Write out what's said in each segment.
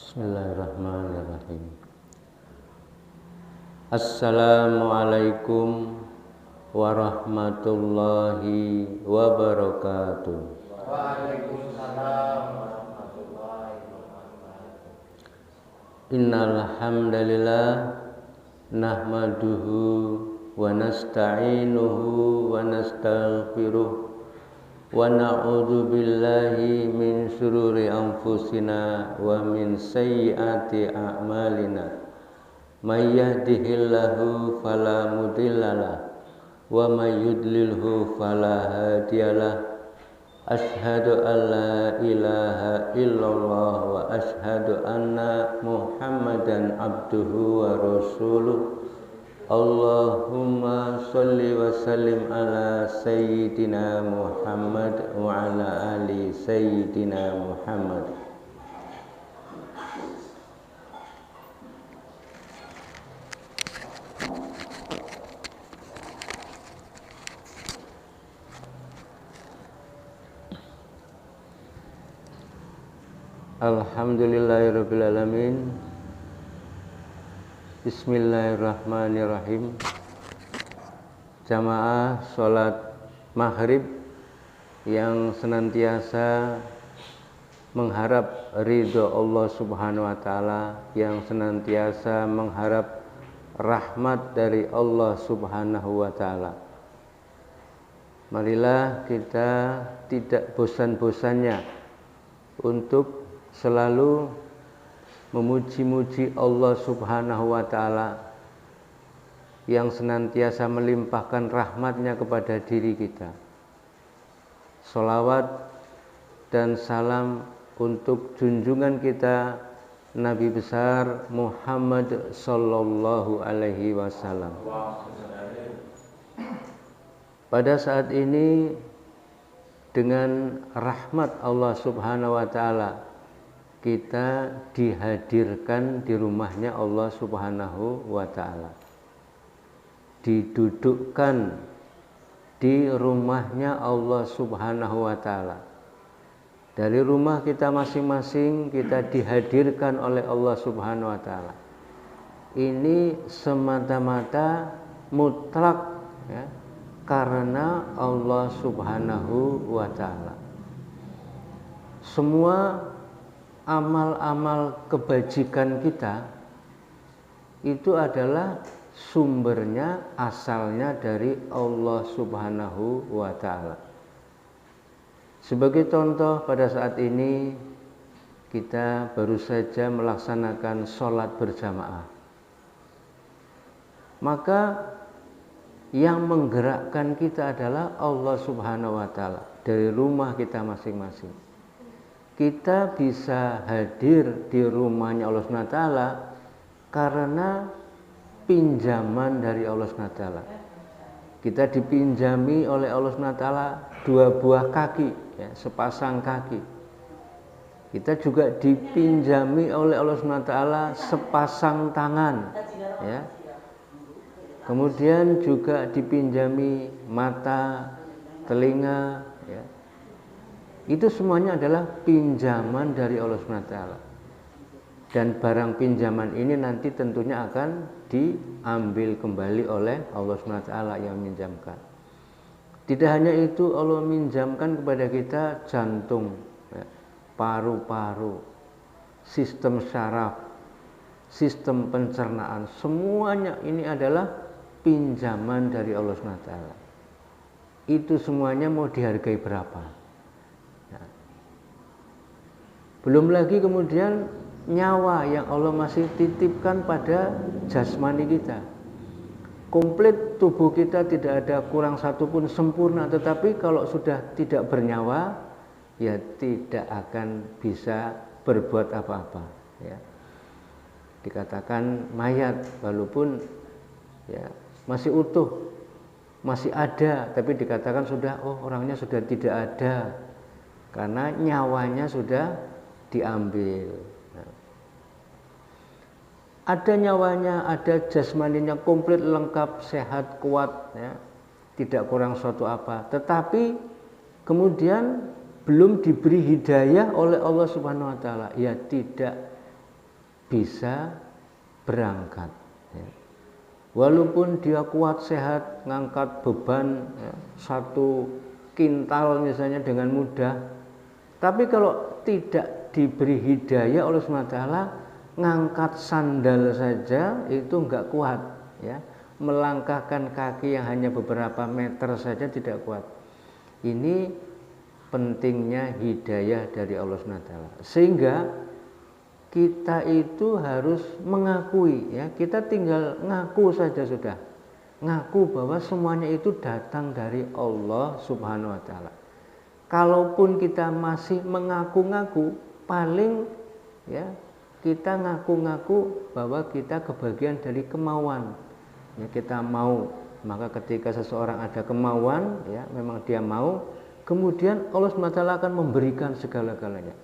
Bismillahirrahmanirrahim. Assalamualaikum warahmatullahi wabarakatuh. Waalaikumsalam warahmatullahi wabarakatuh. Innal hamdalillah nahmaduhu wa nasta'inuhu wa nastaghfiruh wa na'udzu billahi min syururi anfusina wa min sayyiati a'malina. May yahdihillahu fala mudhillalah wa may yudlilhu fala hadiyalah. Asyhadu an la ilaha illallah wa asyhadu anna Muhammadan abduhu wa rasuluh. Allahumma sholli wa sallim ala sayyidina Muhammad wa ala ali sayyidina Muhammad. Alhamdulillahirabbil alamin. Bismillahirrahmanirrahim. Jamaah sholat maghrib yang senantiasa mengharap ridho Allah Subhanahu wa Ta'ala, yang senantiasa mengharap rahmat dari Allah Subhanahu wa Ta'ala. Marilah kita tidak bosan-bosannya untuk selalu memuji-muji Allah Subhanahu wa Ta'ala yang senantiasa melimpahkan rahmatnya kepada diri kita. Sholawat dan salam untuk junjungan kita Nabi besar Muhammad sallallahu alaihi wasallam. Pada saat ini dengan rahmat Allah Subhanahu wa Ta'ala kita dihadirkan di rumahnya Allah Subhanahu wa Ta'ala, didudukkan di rumahnya Allah Subhanahu wa Ta'ala. Dari rumah kita masing-masing kita dihadirkan oleh Allah Subhanahu wa Ta'ala. Ini semata-mata mutlak ya, karena Allah Subhanahu wa Ta'ala. Semua amal-amal kebajikan kita itu adalah sumbernya, asalnya dari Allah Subhanahu wa Ta'ala. Sebagai contoh, pada saat ini kita baru saja melaksanakan sholat berjamaah. Maka yang menggerakkan kita adalah Allah Subhanahu wa Ta'ala dari rumah kita masing-masing. Kita bisa hadir di rumahnya Allah Subhanahu wa Ta'ala karena pinjaman dari Allah Subhanahu wa Ta'ala. Kita dipinjami oleh Allah Subhanahu wa Ta'ala dua buah kaki, ya, sepasang kaki. Kita juga dipinjami oleh Allah Subhanahu wa Ta'ala sepasang tangan, ya. Kemudian juga dipinjami mata, telinga, ya. Itu semuanya adalah pinjaman dari Allah Subhanahu wa Ta'ala. Dan barang pinjaman ini nanti tentunya akan diambil kembali oleh Allah Subhanahu wa Ta'ala yang minjamkan. Tidak hanya itu, Allah minjamkan kepada kita jantung, ya, paru-paru, sistem syaraf, sistem pencernaan, semuanya ini adalah pinjaman dari Allah Subhanahu wa Ta'ala. Itu semuanya mau dihargai berapa? Belum lagi kemudian nyawa yang Allah masih titipkan pada jasmani kita. Komplit tubuh kita tidak ada kurang satu pun sempurna, tetapi kalau sudah tidak bernyawa ya tidak akan bisa berbuat apa-apa, ya. Dikatakan mayat walaupun ya masih utuh, masih ada, tapi dikatakan sudah orangnya sudah tidak ada karena nyawanya sudah diambil. Nah, ada nyawanya, ada jasmaninya komplit, lengkap, sehat, kuat, ya, tidak kurang suatu apa. Tetapi kemudian belum diberi hidayah oleh Allah Subhanahu wa Ta'ala, ya tidak bisa berangkat. Ya. Walaupun dia kuat sehat ngangkat beban ya, 1 kintal misalnya dengan mudah, tapi kalau tidak diberi hidayah oleh SWT, ngangkat sandal saja itu enggak kuat ya. Melangkahkan kaki yang hanya beberapa meter saja tidak kuat. Ini pentingnya hidayah dari Allah SWT. Sehingga kita itu harus mengakui ya, kita tinggal ngaku saja sudah. Ngaku bahwa semuanya itu datang dari Allah Subhanahu wa taala. Kalaupun kita masih mengaku-ngaku, paling ya kita ngaku-ngaku bahwa kita kebagian dari kemauan. Ya, kita mau, maka ketika seseorang ada kemauan, ya memang dia mau, kemudian Allah SWT akan memberikan segala-galanya.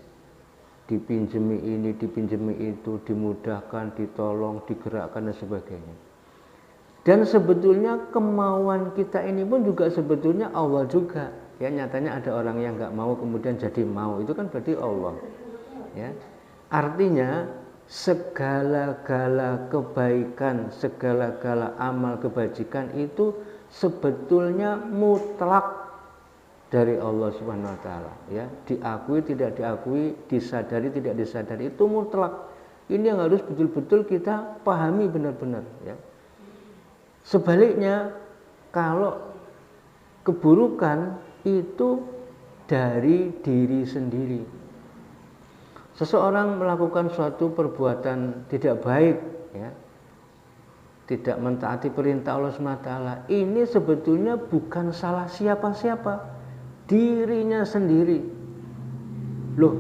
Dipinjemi ini, dipinjemi itu, dimudahkan, ditolong, digerakkan dan sebagainya. Dan sebetulnya kemauan kita ini pun juga sebetulnya Allah juga. Ya, nyatanya ada orang yang nggak mau kemudian jadi mau, itu kan berarti Allah. Ya, artinya segala-gala kebaikan, segala-gala amal kebajikan itu sebetulnya mutlak dari Allah Subhanahu wa taala, ya. Diakui tidak diakui, disadari tidak disadari, itu mutlak. Ini yang harus betul-betul kita pahami benar-benar, ya. Sebaliknya, kalau keburukan itu dari diri sendiri. Seseorang melakukan suatu perbuatan tidak baik, ya, tidak mentaati perintah Allah SWT, ini sebetulnya bukan salah siapa-siapa, dirinya sendiri. Loh,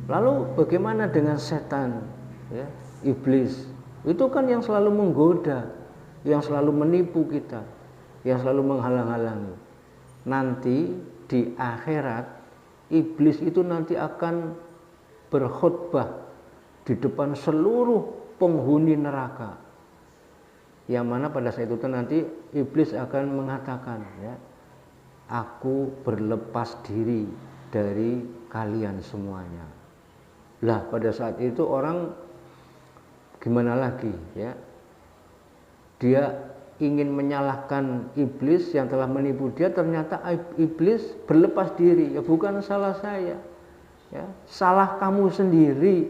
lalu bagaimana dengan setan, ya, iblis? Itu kan yang selalu menggoda, yang selalu menipu kita, yang selalu menghalang-halangi. Nanti di akhirat, iblis itu nanti akan berkhutbah di depan seluruh penghuni neraka. Yang mana pada saat itu nanti iblis akan mengatakan, ya, aku berlepas diri dari kalian semuanya. Lah pada saat itu orang gimana lagi, ya? Dia ingin menyalahkan iblis yang telah menipu dia, ternyata iblis berlepas diri. Ya bukan salah saya. Ya, salah kamu sendiri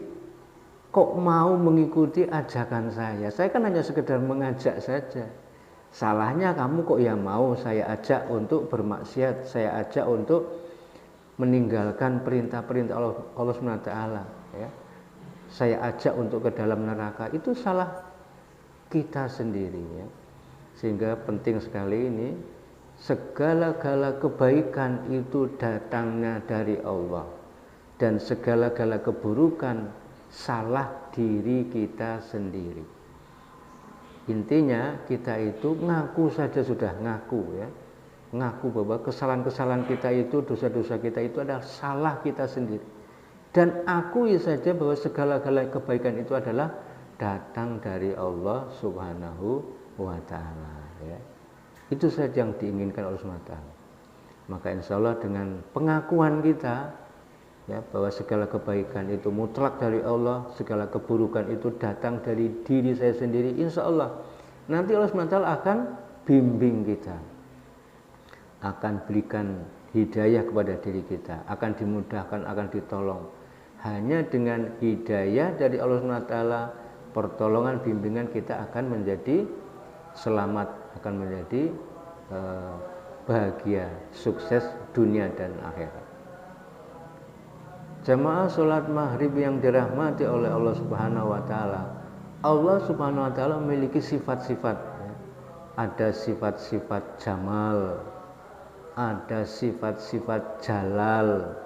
kok mau mengikuti ajakan saya. Saya kan hanya sekedar mengajak saja. Salahnya kamu kok ya mau saya ajak untuk bermaksiat, saya ajak untuk meninggalkan perintah-perintah Allah SWT, ya. Saya ajak untuk ke dalam neraka, itu salah kita sendiri, ya. Sehingga penting sekali ini, segala-gala kebaikan itu datangnya dari Allah, dan segala-gala keburukan salah diri kita sendiri. Intinya kita itu ngaku saja sudah, ngaku, ya. Ngaku bahwa kesalahan-kesalahan kita itu, dosa-dosa kita itu adalah salah kita sendiri. Dan akui saja bahwa segala-gala kebaikan itu adalah datang dari Allah Subhanahu wa taala, ya. Itu saja yang diinginkan oleh Allah SWT. Maka insya Allah dengan pengakuan kita, ya, bahwa segala kebaikan itu mutlak dari Allah, segala keburukan itu datang dari diri saya sendiri, insya Allah nanti Allah SWT akan bimbing kita, akan berikan hidayah kepada diri kita, akan dimudahkan, akan ditolong. Hanya dengan hidayah dari Allah SWT, pertolongan, bimbingan, kita akan menjadi selamat, akan menjadi bahagia, sukses dunia dan akhirat. Jamaah sholat maghrib yang dirahmati oleh Allah Subhanahu wa taala. Allah Subhanahu wa taala memiliki sifat-sifat, ya. Ada sifat-sifat jamal, ada sifat-sifat jalal,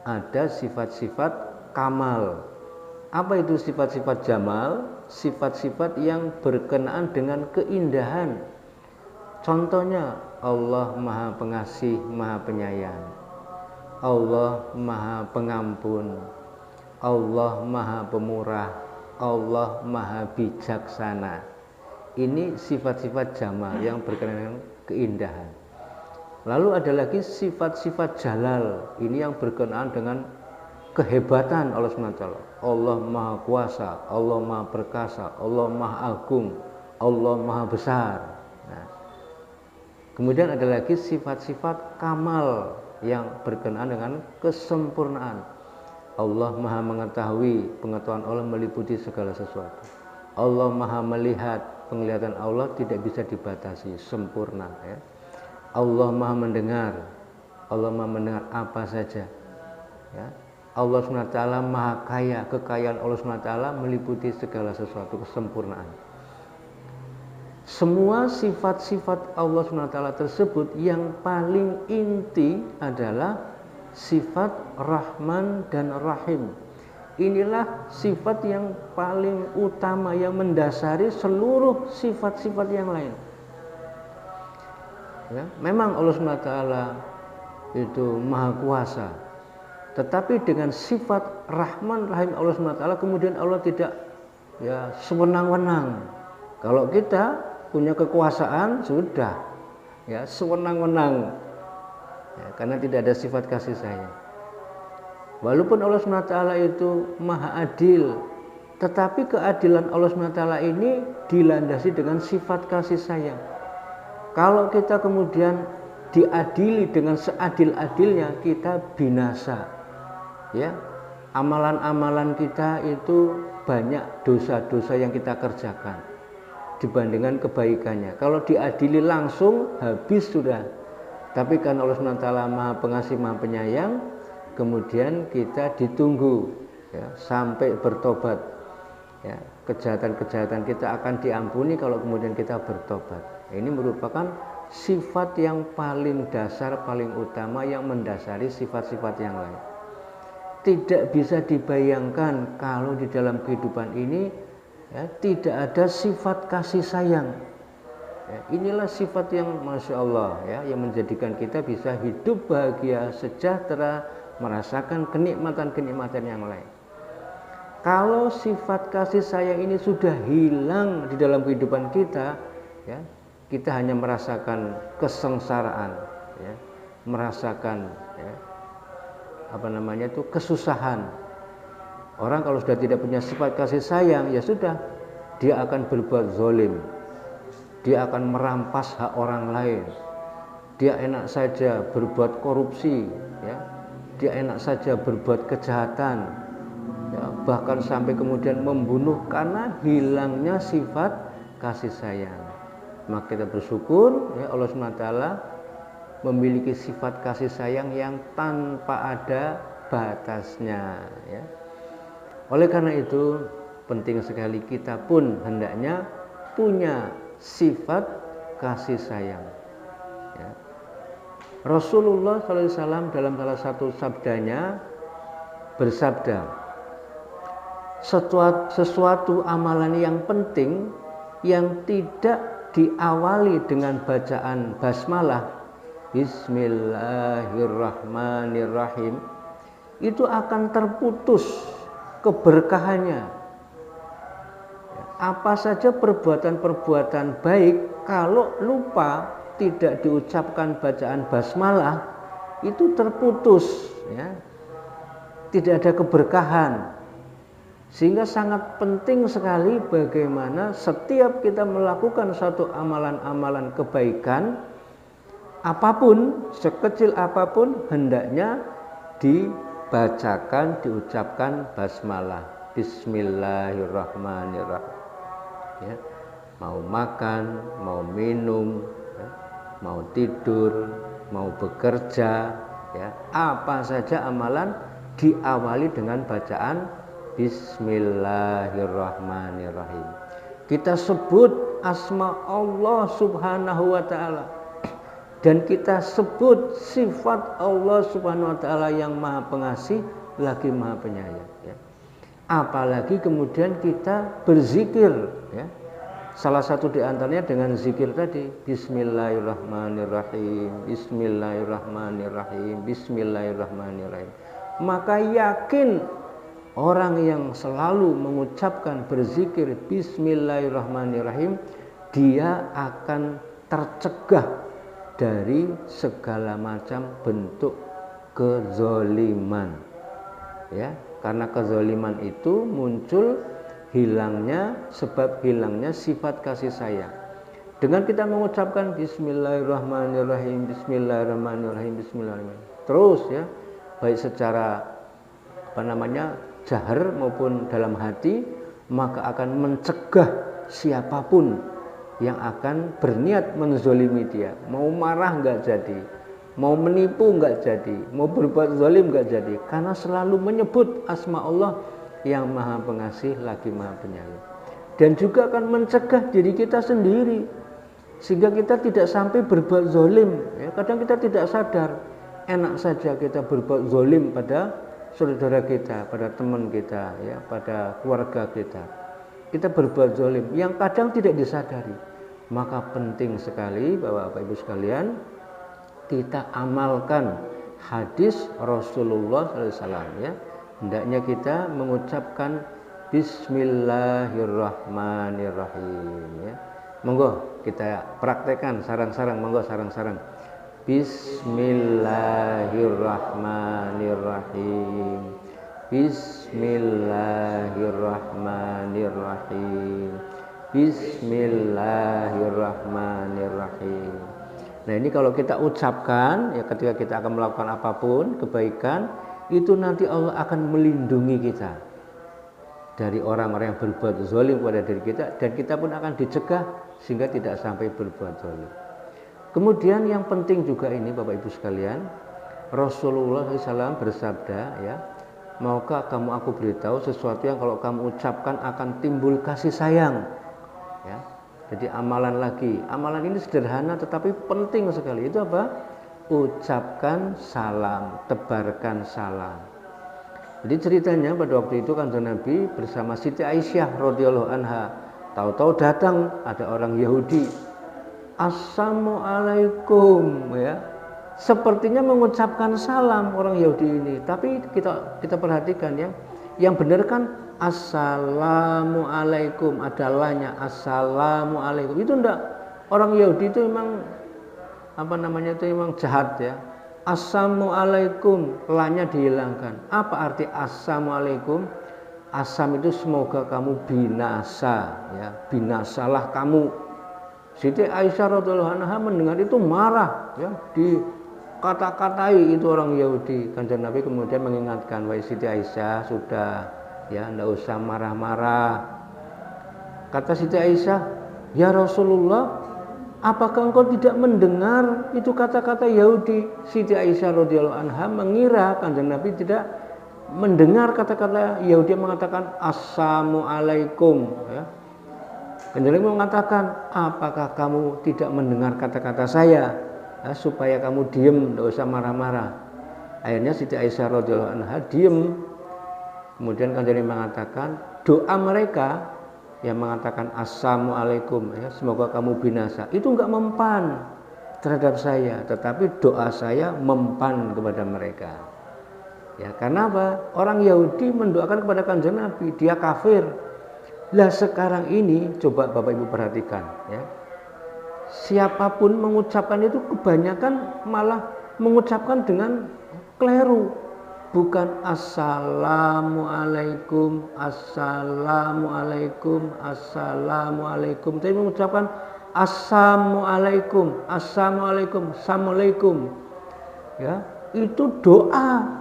ada sifat-sifat kamal. Apa itu sifat-sifat jamal? Sifat-sifat yang berkenaan dengan keindahan. Contohnya, Allah Maha Pengasih, Maha Penyayang. Allah Maha Pengampun, Allah Maha Pemurah, Allah Maha Bijaksana. Ini sifat-sifat jamal yang berkenaan dengan keindahan. Lalu ada lagi sifat-sifat jalal, ini yang berkenaan dengan kehebatan Allah SWT. Allah Maha Kuasa, Allah Maha Perkasa, Allah Maha Agung, Allah Maha Besar. Nah, kemudian ada lagi sifat-sifat kamal yang berkenaan dengan kesempurnaan. Allah Maha Mengetahui, pengetahuan Allah meliputi segala sesuatu. Allah Maha Melihat, penglihatan Allah tidak bisa dibatasi, sempurna ya. Allah Maha Mendengar, Allah Maha mendengar apa saja ya. Allah SWT Maha Kaya, kekayaan Allah SWT meliputi segala sesuatu, kesempurnaan. Semua sifat-sifat Allah SWT tersebut yang paling inti adalah sifat Rahman dan Rahim. Inilah sifat yang paling utama yang mendasari seluruh sifat-sifat yang lain ya. Memang Allah SWT itu Maha Kuasa, tetapi dengan sifat Rahman Rahim Allah SWT kemudian Allah tidak ya sewenang-wenang. Kalau kita punya kekuasaan sudah ya sewenang-wenang ya, karena tidak ada sifat kasih sayang. Walaupun Allah SWT itu Maha Adil, tetapi keadilan Allah SWT ini dilandasi dengan sifat kasih sayang. Kalau kita kemudian diadili dengan seadil-adilnya, kita binasa ya. Amalan-amalan kita itu banyak dosa-dosa yang kita kerjakan dibandingkan kebaikannya. Kalau diadili langsung habis sudah. Tapi kan Allah SWT Maha Pengasih Maha Penyayang, kemudian kita ditunggu ya, sampai bertobat ya. Kejahatan-kejahatan kita akan diampuni kalau kemudian kita bertobat. Ini merupakan sifat yang paling dasar, paling utama yang mendasari sifat-sifat yang lain. Tidak bisa dibayangkan kalau di dalam kehidupan ini ya, tidak ada sifat kasih sayang ya. Inilah sifat yang Masya Allah ya, yang menjadikan kita bisa hidup bahagia, sejahtera, merasakan kenikmatan-kenikmatan yang lain. Kalau sifat kasih sayang ini sudah hilang di dalam kehidupan kita ya, kita hanya merasakan kesengsaraan ya, merasakan ya, kesusahan. Orang kalau sudah tidak punya sifat kasih sayang, ya sudah, dia akan berbuat zalim, dia akan merampas hak orang lain, dia enak saja berbuat korupsi ya, dia enak saja berbuat kejahatan ya, bahkan sampai kemudian membunuh karena hilangnya sifat kasih sayang. Maka kita bersyukur ya, Allah SWT memiliki sifat kasih sayang yang tanpa ada batasnya ya. Oleh karena itu penting sekali kita pun hendaknya punya sifat kasih sayang ya. Rasulullah SAW dalam salah satu sabdanya bersabda, sesuatu amalan yang penting yang tidak diawali dengan bacaan basmalah Bismillahirrahmanirrahim itu akan terputus keberkahannya. Apa saja perbuatan-perbuatan baik kalau lupa tidak diucapkan bacaan basmalah itu terputus ya. Tidak ada keberkahan. Sehingga sangat penting sekali bagaimana setiap kita melakukan suatu amalan-amalan kebaikan apapun, sekecil apapun, hendaknya dibacakan, diucapkan basmalah Bismillahirrahmanirrahim ya. Mau makan, mau minum ya, mau tidur, mau bekerja ya, apa saja amalan diawali dengan bacaan Bismillahirrahmanirrahim. Kita sebut asma Allah Subhanahu wa ta'ala dan kita sebut sifat Allah Subhanahu wa ta'ala yang Maha Pengasih lagi Maha Penyayang ya. Apalagi kemudian kita berzikir ya. Salah satu di antaranya dengan zikir tadi Bismillahirrahmanirrahim, Bismillahirrahmanirrahim, Bismillahirrahmanirrahim. Maka yakin orang yang selalu mengucapkan berzikir Bismillahirrahmanirrahim, dia akan tercegah dari segala macam bentuk kezoliman ya, karena kezaliman itu muncul sebab hilangnya sifat kasih sayang. Dengan kita mengucapkan Bismillahirrahmanirrahim, Bismillahirrahmanirrahim, Bismillahirrahmanirrahim, terus ya, baik secara jahar maupun dalam hati, maka akan mencegah siapapun yang akan berniat menzolimi dia. Mau marah nggak jadi, mau menipu nggak jadi, mau berbuat zalim nggak jadi, karena selalu menyebut asma Allah yang maha pengasih lagi maha penyayang. Dan juga akan mencegah diri kita sendiri, sehingga kita tidak sampai berbuat zalim. Ya, kadang kita tidak sadar, enak saja kita berbuat zalim pada saudara kita, pada teman kita, ya, pada keluarga kita. Kita berbuat zalim yang kadang tidak disadari. Maka penting sekali Bapak Ibu sekalian, kita amalkan hadis Rasulullah SAW, ya. Hendaknya kita mengucapkan Bismillahirrahmanirrahim, ya. Monggo kita praktekkan sarang-sarang, monggo sarang-sarang. Bismillahirrahmanirrahim. Bismillahirrahmanirrahim. Bismillahirrahmanirrahim. Nah, ini kalau kita ucapkan, ya, ketika kita akan melakukan apapun kebaikan, itu nanti Allah akan melindungi kita dari orang-orang yang berbuat zalim kepada diri kita, dan kita pun akan dicegah sehingga tidak sampai berbuat zalim. Kemudian yang penting juga ini Bapak Ibu sekalian, Rasulullah SAW bersabda, ya, maukah kamu aku beritahu sesuatu yang kalau kamu ucapkan akan timbul kasih sayang, ya. Jadi amalan ini sederhana tetapi penting sekali. Itu apa? Ucapkan salam, tebarkan salam. Jadi ceritanya pada waktu itu Kanjeng Nabi bersama Siti Aisyah radhiyallahu anha, tahu-tahu datang ada orang Yahudi, Assalamualaikum, ya. Sepertinya mengucapkan salam orang Yahudi ini, tapi kita perhatikan, ya, yang benar kan Assalamualaikum, adalahnya Assalamualaikum. Itu enggak, orang Yahudi itu memang memang jahat, ya. Assalamualaikum, lahnya dihilangkan. Apa arti Assalamualaikum? Asam itu semoga kamu binasa, ya, binasalah kamu. Siti Aisyah radhiyallahu anha mendengar itu marah, ya, dikata-katai itu orang Yahudi. Kanjeng Nabi kemudian mengingatkan, wahai Siti Aisyah, sudah, ya, tidak usah marah-marah. Kata Siti Aisyah, ya Rasulullah, apakah engkau tidak mendengar itu kata-kata Yahudi? Siti Aisyah radhiyallahu anha mengira Kanjeng Nabi tidak mendengar kata-kata Yahudi yang mengatakan Assalamualaikum, ya. Kanjeng Nabi mengatakan, apakah kamu tidak mendengar kata-kata saya, ya, supaya kamu diam, tidak usah marah-marah. Akhirnya Siti Aisyah radhiyallahu anha diam. Kemudian Kanjeng Nabi mengatakan, doa mereka yang mengatakan Assalamualaikum, ya, semoga kamu binasa, itu enggak mempan terhadap saya, tetapi doa saya mempan kepada mereka. Ya, karena apa? Orang Yahudi mendoakan kepada Kanjeng Nabi, dia kafir. Lah sekarang ini coba Bapak Ibu perhatikan, ya. Siapapun mengucapkan itu kebanyakan malah mengucapkan dengan keliru. Bukan Assalamualaikum, Assalamualaikum, Assalamualaikum, tapi mengucapkan Assalamualaikum, Assalamualaikum, Assalamualaikum. Ya, itu doa.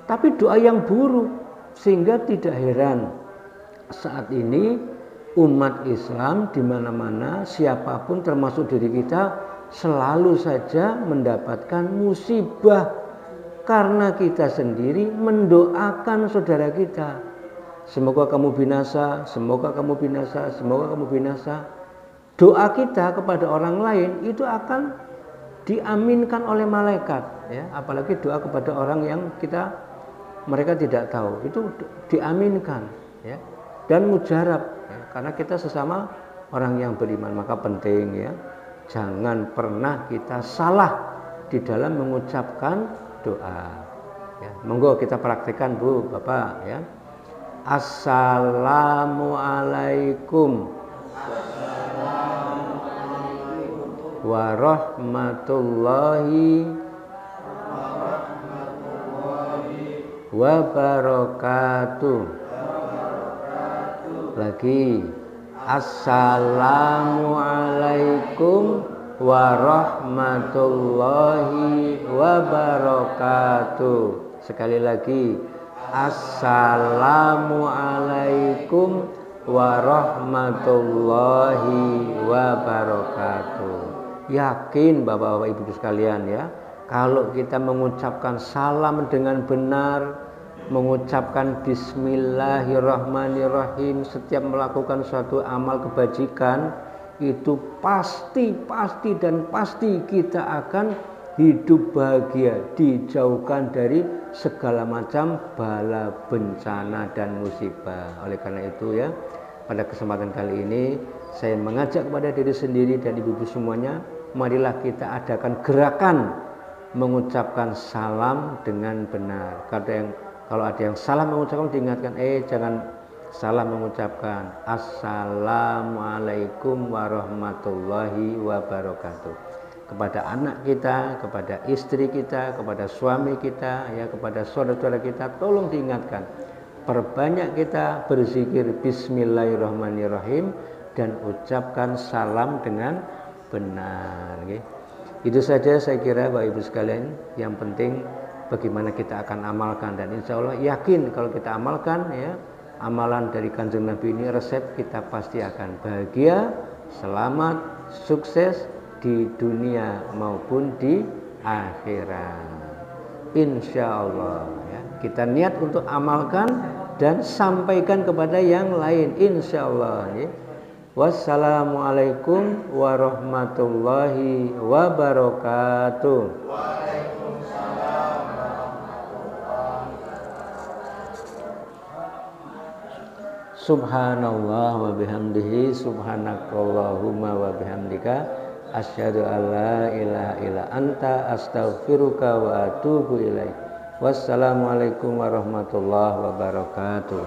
Tapi doa yang buruk, sehingga tidak heran saat ini umat Islam di mana-mana, siapapun termasuk diri kita, selalu saja mendapatkan musibah karena kita sendiri mendoakan saudara kita. Semoga kamu binasa, semoga kamu binasa, semoga kamu binasa. Doa kita kepada orang lain itu akan diaminkan oleh malaikat, ya. Apalagi doa kepada orang yang mereka tidak tahu, itu diaminkan, ya. Dan mujarab, ya, karena kita sesama orang yang beriman. Maka penting, ya, jangan pernah kita salah di dalam mengucapkan doa, ya. Monggo kita praktikkan Bu, Bapak, ya. Assalamualaikum warahmatullahi wabarakatuh. Lagi assalamualaikum warahmatullahi wabarakatuh. Sekali lagi assalamualaikum warahmatullahi wabarakatuh. Yakin Bapak-bapak Ibu sekalian ya, kalau kita mengucapkan salam dengan benar, mengucapkan bismillahirrahmanirrahim setiap melakukan suatu amal kebajikan, itu pasti kita akan hidup bahagia, dijauhkan dari segala macam bala bencana dan musibah. Oleh karena itu ya, pada kesempatan kali ini saya mengajak kepada diri sendiri dan ibu-ibu semuanya, marilah kita adakan gerakan mengucapkan salam dengan benar. Kalau ada yang salah mengucapkan, diingatkan, jangan salah mengucapkan assalamualaikum warahmatullahi wabarakatuh. Kepada anak kita, kepada istri kita, kepada suami kita, ya, kepada saudara-saudara kita, tolong diingatkan. Perbanyak kita berzikir bismillahirrahmanirrahim dan ucapkan salam dengan benar. Okay? Itu saja saya kira Bapak Ibu sekalian. Yang penting bagaimana kita akan amalkan, dan insya Allah yakin kalau kita amalkan ya, amalan dari Kanjeng Nabi ini, resep kita pasti akan bahagia, selamat, sukses di dunia maupun di akhirat. Insya Allah ya, kita niat untuk amalkan dan sampaikan kepada yang lain, insya Allah ya. Wassalamualaikum warahmatullahi wabarakatuh. Subhanallah wa bihamdihi, subhanakallahumma wa bihamdika, asyhadu an la ilaha illa anta, astaghfiruka wa atubu ilaik. Wassalamualaikum warahmatullahi wabarakatuh.